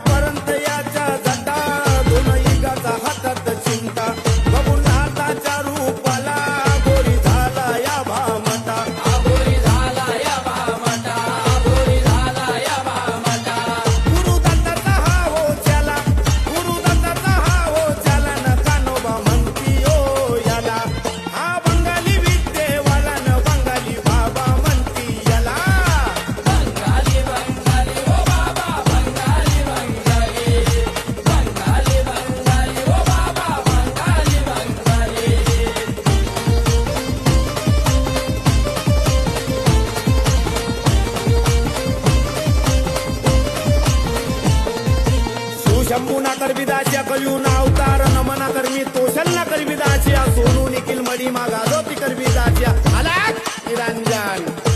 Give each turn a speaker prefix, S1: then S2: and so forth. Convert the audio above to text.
S1: पर्यंत याच्या जटा दोन युगाचा हातात चिंता बघून नाताच्या रूपाला गोरी झाला या भामटा
S2: आगोरी झाला या भामटा आगोरी झाला या भामटा
S1: गुरुदत्ताचा हा हो चला गुरुदत्ताचा हा हो चला न कानोबा म्हणती ओ याला हा बंगाली विद्येवाला न बंगाली बाबा म्हणती याला
S2: बंगाली बंगाली ओ बाबा बंगाली बंगाली बंगाली बंगाली ओ बाबा बंगाली बंगाली
S1: सुशंभूना करविदाच्या कलयूना अवतार नमना कर्मी तोषलना करविदाच्या सोनू निखिल मडी मागा जोती करविदाच्या आला निरंजन